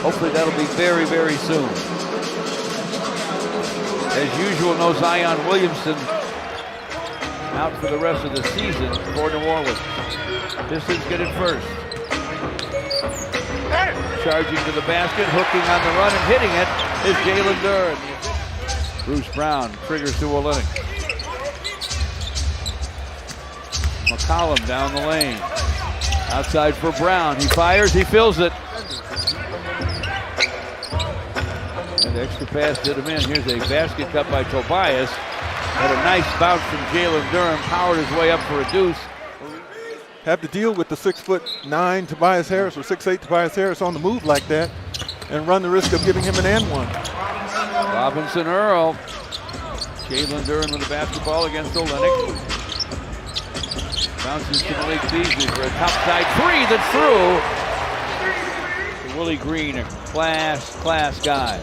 Hopefully that'll be very, very soon. As usual, no Zion Williamson out for the rest of the season for New Orleans. Pistons get it first. Charging to the basket, hooking on the run and hitting it is Jalen Duren. Bruce Brown triggers to Olynyk. McCollum down the lane. Outside for Brown. He fires, he fills it. And the extra pass did him in. Here's a basket cut by Tobias. Had a nice bounce from Jalen Duren. Powered his way up for a deuce. Have to deal with the 6'9" Tobias Harris or 6'8" Tobias Harris on the move like that and run the risk of giving him an and one. Robinson Earl. Jalen Duren with the basketball against Olynyk. Bounces to Malik Beasley for a topside three that's through. Willie Green, a class guy.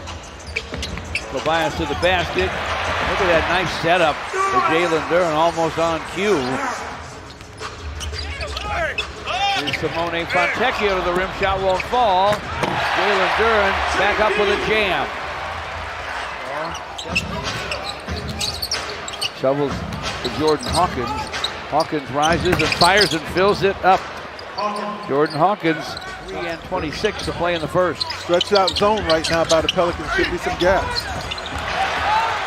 Tobias to the basket. Look at that nice setup for Jalen Duren, almost on cue. Here's Simone Fontecchio to the rim, shot won't fall. Jalen Duren back up with a jam. Shovels to Jordan Hawkins. Hawkins rises and fires and fills it up. Jordan Hawkins, 3-26 to play in the first. Stretched out zone right now by the Pelicans. Should be some gaps.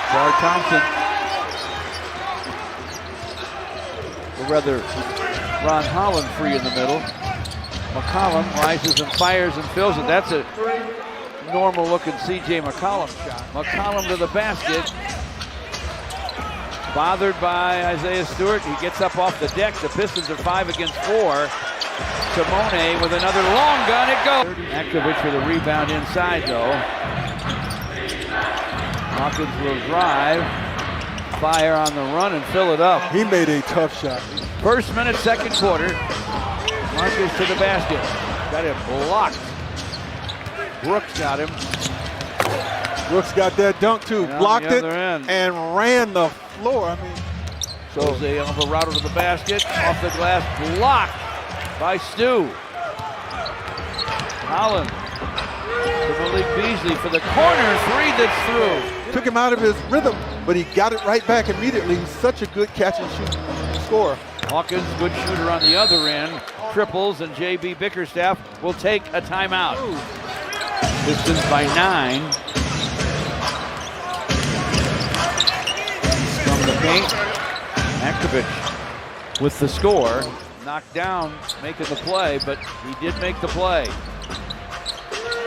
Jar Thompson, or rather Ron Holland free in the middle. McCollum rises and fires and fills it. That's a normal looking CJ McCollum shot. McCollum to the basket. Bothered by Isaiah Stewart. He gets up off the deck. The Pistons are 5 against 4. Simone with another long gun. It goes. Akovic with a rebound inside though. Hawkins will drive, fire on the run, and fill it up. He made a tough shot. First minute, second quarter. Marcus to the basket. Got it blocked. Brooks got him. Brooks got that dunk too. And blocked it end. and ran the floor. I mean, Jose Alvarado to the basket. Off the glass, blocked by Stu. Holland to Malik Beasley for the corner three that's through. Took him out of his rhythm, but he got it right back immediately. He's such a good catch and shoot scorer. Hawkins, good shooter on the other end. Triples, and J.B. Bickerstaff will take a timeout. Pistons by 9. From the paint, Akovic with the score. Knocked down, making the play, but he did make the play.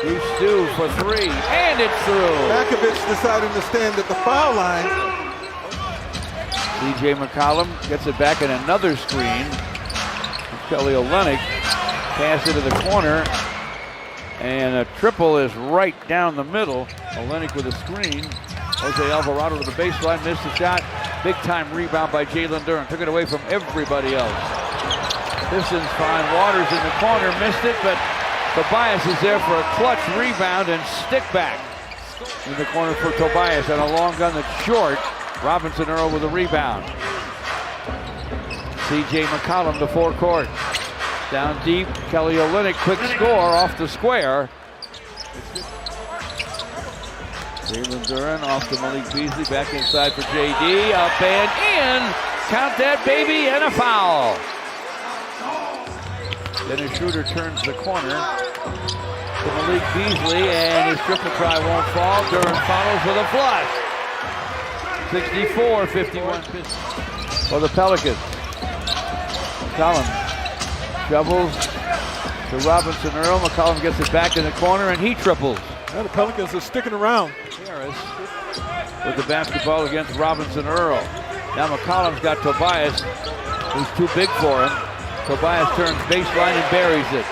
Here's Stu for 3, and it's through. Akovic deciding to stand at the foul line. C.J. McCollum gets it back in another screen. Kelly Olynyk pass into the corner, and a triple is right down the middle. Olynyk with a screen. Jose Alvarado to the baseline, missed the shot. Big time rebound by Jalen Duren. Took it away from everybody else. Pistons find Waters in the corner, missed it, but Tobias is there for a clutch rebound and stick back in the corner for Tobias, and a long gun that's short. Robinson Earl with a rebound. C.J. McCollum to forecourt. Down deep, Kelly Olynyk, quick score off the square. Jalen Duren off to Malik Beasley, back inside for J.D. Up and in. Count that baby, and a foul. Then a shooter turns the corner to Malik Beasley, and his triple try won't fall. Duren follows with a flush. 64-51 Pistons for the Pelicans. McCollum shovels to Robinson Earl. McCollum gets it back in the corner, and he triples. Now the Pelicans are sticking around. Harris with the basketball against Robinson Earl. Now McCollum's got Tobias, who's too big for him. Tobias turns baseline and buries it.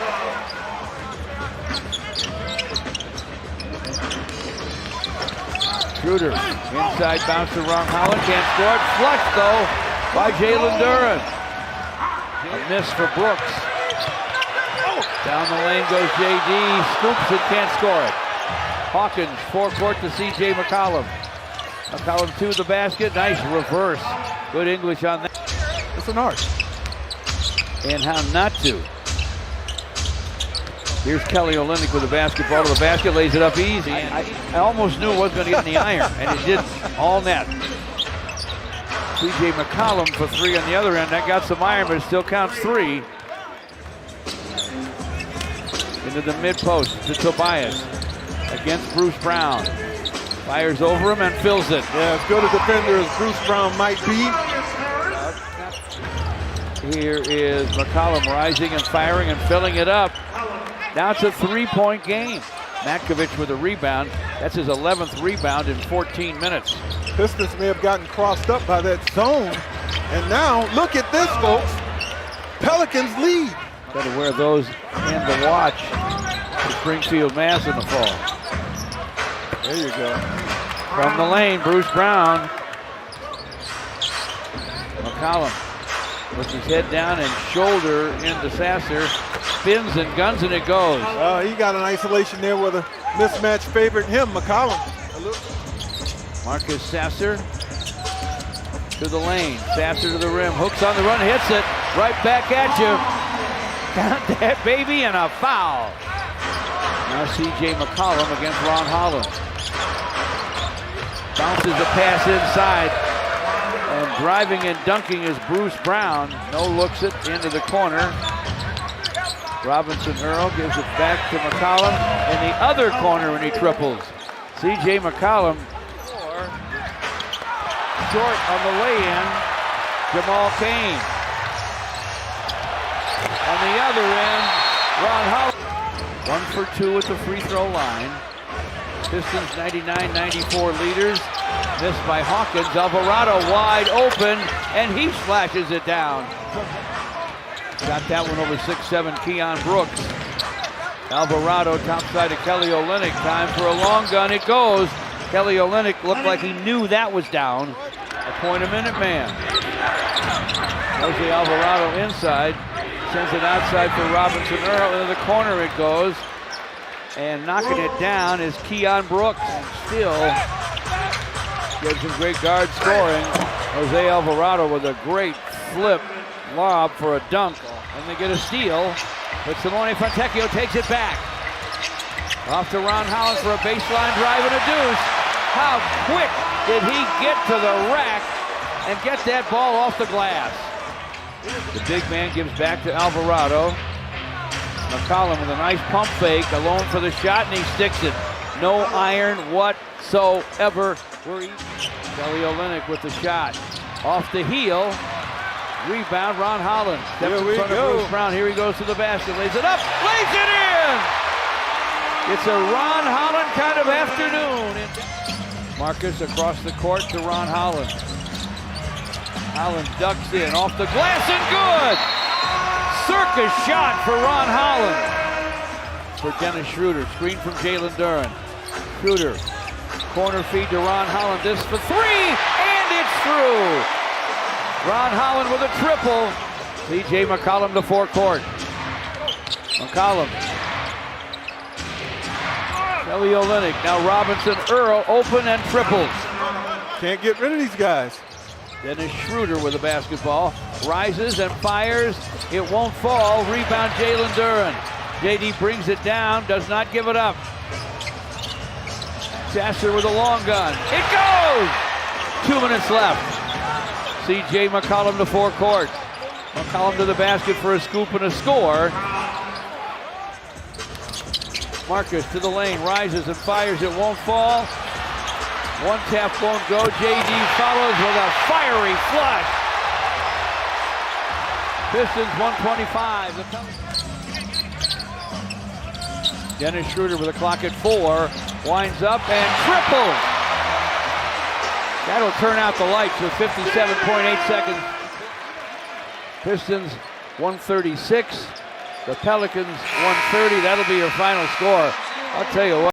Schroeder, inside bounce to Ron Holland, can't score it. Flushed though by Jalen Duren. A miss for Brooks. Down the lane goes J.D. Scoops it, can't score it. Hawkins, forecourt to C.J. McCollum. McCollum to the basket, nice reverse. Good English on that. It's an art. And how not to. Here's Kelly Olynyk with the basketball to the basket, lays it up easy. I almost knew it wasn't going to get in the iron, and it didn't. All net. C.J. McCollum for three on the other end. That got some iron, but it still counts three. Into the mid-post to Tobias against Bruce Brown. Fires over him and fills it. Yeah, as good a defender as Bruce Brown might be. Here is McCollum rising and firing and filling it up. Now it's a three-point game. Matkovic with a rebound. That's his 11th rebound in 14 minutes. Pistons may have gotten crossed up by that zone. And now, look at this, folks. Pelicans lead. Got to wear those and the watch for Springfield, Mass in the fall. There you go. From the lane, Bruce Brown. McCollum puts his head down and shoulder into Sasser. Spins and guns and it goes. He got an isolation there with a mismatch favored him, McCollum. Marcus Sasser to the lane. Sasser to the rim. Hooks on the run, hits it. Right back at you. Got that baby and a foul. Now C.J. McCollum against Ron Holland. Bounces the pass inside. And driving and dunking is Bruce Brown. No looks it into the corner. Robinson Earl gives it back to McCollum in the other corner and he triples. C.J. McCollum short on the lay-in. Jamal Cain. On the other end, Ron Holland. 1 for 2 at the free throw line. Pistons 99-94 leaders. Missed by Hawkins. Alvarado wide open, and he slashes it down. Got that one over 6'7" Keon Brooks. Alvarado topside to Kelly Olynyk. Time for a long gun. It goes. Kelly Olynyk looked like he knew that was down. A point-a-minute man. Jose Alvarado inside. Sends it outside for Robinson Earl. Into the corner it goes. And knocking it down is Keon Brooks. Still gets some great guard scoring. Jose Alvarado with a great flip lob for a dunk. And they get a steal. But Simone Fontecchio takes it back. Off to Ron Holland for a baseline drive and a deuce. How quick did he get to the rack and get that ball off the glass? The big man gives back to Alvarado. McCollum with a nice pump fake, alone for the shot, and he sticks it. No iron whatsoever. Kelly Olynyk with the shot. Off the heel. Rebound, Ron Holland. Steps in front of Bruce Brown. Here he goes to the basket. Lays it up. Lays it in! It's a Ron Holland kind of afternoon. Marcus across the court to Ron Holland. Holland ducks in. Off the glass and good! Circus shot for Ron Holland. For Dennis Schroeder. Screen from Jalen Duren. Schroeder. Corner feed to Ron Holland. This for three, and it's through. Ron Holland with a triple. C.J. McCollum to forecourt. McCollum. Kelly Olynyk. Now Robinson Earl open and triples. Can't get rid of these guys. Dennis Schroeder with the basketball. Rises and fires. It won't fall. Rebound Jalen Duren. JD brings it down. Does not give it up. Sasser with a long gun. It goes! 2 minutes left. C.J. McCollum to forecourt. McCollum to the basket for a scoop and a score. Marcus to the lane. Rises and fires. It won't fall. One tap won't go. JD follows with a fiery flush. Pistons 125. Dennis Schroeder with the clock at 4. Winds up and triples. That'll turn out the lights with 57.8 seconds. Pistons 136. The Pelicans 130. That'll be your final score. I'll tell you what.